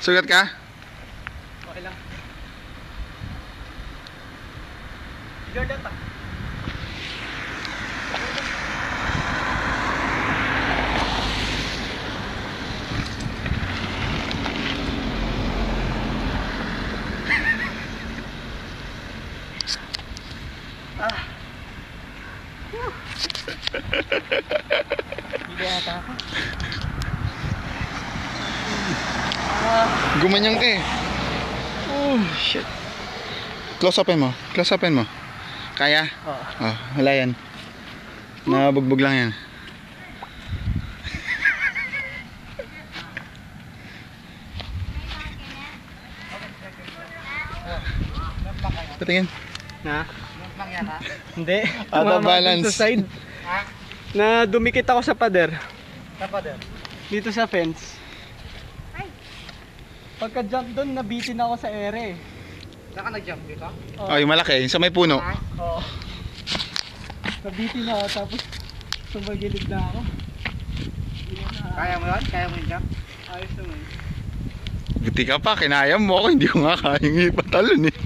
Sugat ka? Okay lang. Jordan pa. Hindi ata ako. Gumanyang ka eh. Oh, shit. Close upin mo. Close upin mo. Kaya? Oo. Oh, wala yan. Nabugbog lang yan. Patingin. Na? Hindi. Out of Tumama balance. dun sa side. Na dumikit ako sa pader. Sa pader? Dito sa fence. Pagka jump doon, nabitin ako sa ere. Saan ka nag-jump dito? Oh, yung malaki. Yung sa may puno. Oo. Nabitin ako tapos sumagilid na ako. Kaya mo yun? Kaya mo yung jump? Ayos naman. Buti ka pa. Kinaya mo ako. Hindi ko nga kayang ipatalon eh.